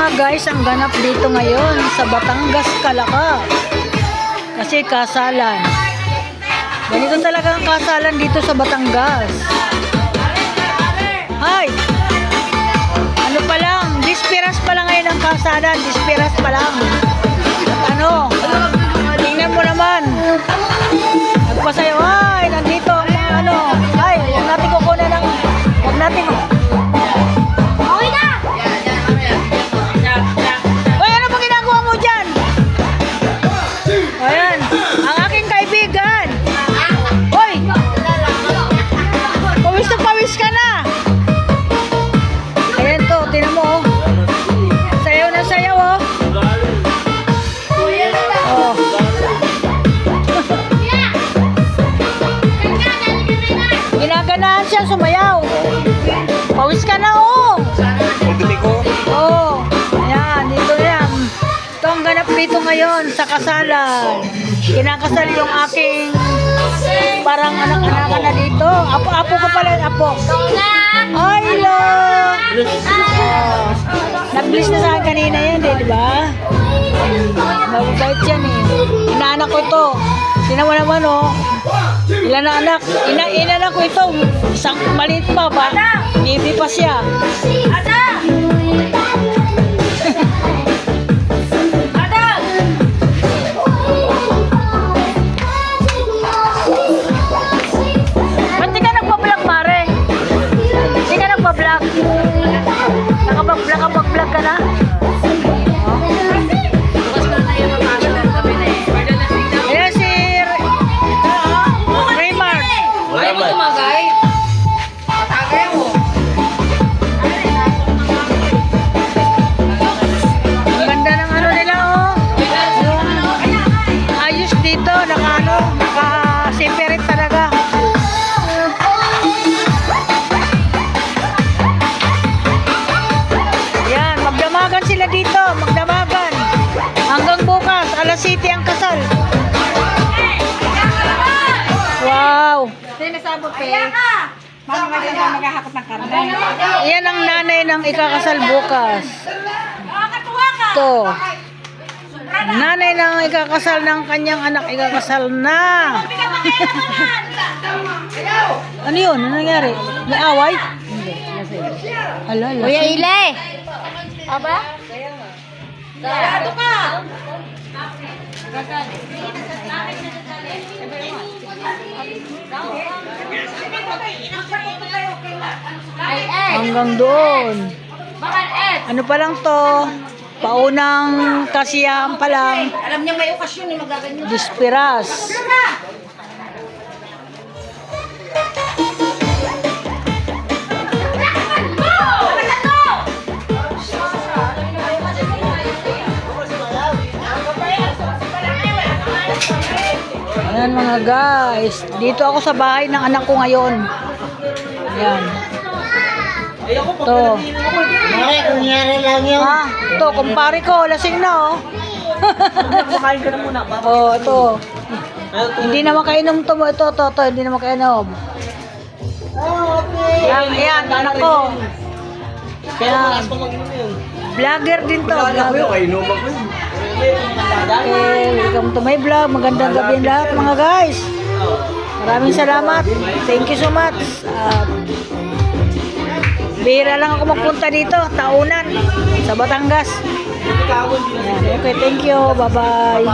mga guys ang ganap dito ngayon sa Batangas, Calaca. Kasi kasalan. Ganito talaga ang kasalan dito sa Batangas. Ay! Ano pa lang, dispiras pa lang ngayon ang kasalan. Dispiras pa lang. At ano, tingnan mo naman. Nagpasayaw, ay, nandito ang mga ano. Ay, huwag natin kukunan ng, huwag natin, okay na! Uy, ano ba ginagawa mo dyan? Ayan, ang aking kaibigan. Uy! Pawis na pawis ka na. Ayan to, tinan mo oh. Sayaw na sayaw oh. Oh. Ginaganahan siya sumayaw. Pawis ka na oh. Oh. Ayan, dito na yan. Ito ang ganap dito ngayon sa kasalan. Kinakasal yung aking parang anak-anakan na dito. Apo ko pala yung apo. Ay, hello! Oh. Nag-bliss na sa akin kanina yan eh, di ba? Mababait yan eh. Inaanak ko ito. Sinawa naman oh. Ilan na anak? Inanak ko ito. Isang maliit pa ba? Baby pa siya. Ba't di ka nagpa-vlog, Mare? Di ka nagpa-vlog? Nakapag-vlog ka na? Ayan si Raymar. Ayaw mo tumagay. Matagay mo. Ang ganda ng ano nila oh. Yung ayos dito, naka-separate talaga. Yan, magdamagan sila dito, magdamagan. Hanggang bukas, alas 7 ang kasal. Wow. Sino nasabot eh? Mama ka dyan maghahakot ng karne. Yan ang nanay ng ikakasal bukas. Ito. Nanay ng ikakasal ng kanyang anak, ikakasal na. Ano yun? Ano nangyari? May away? Ala, Kuya Ile! Aba? Sarado ka! hanggang doon. Ano pa lang to? Paunang kasiyahan pa lang. Alam niya may okasyon eh, magaganyan. Dispiras. Ayan mga guys. Dito ako sa bahay ng anak ko ngayon. Ayan. Ito. Mare, kunyari lang yun. Ha? Ito, kumpare ko. Lasing na oh. Kumakain ka na muna. Oh, ito. Hindi na makainom to. Ito. Hindi na makainom. Ayan, anak ko. Kaya malakas pa mag-inom yun. Vlogger din to. Vlogger. Kainuman ko yun. Okay, welcome to my vlog. Magandang gabi lahat mga guys. Maraming salamat. Thank you so much. Bihira lang ako magpunta dito, taunan, sa Batangas. Ayan, okay, thank you. Bye-bye.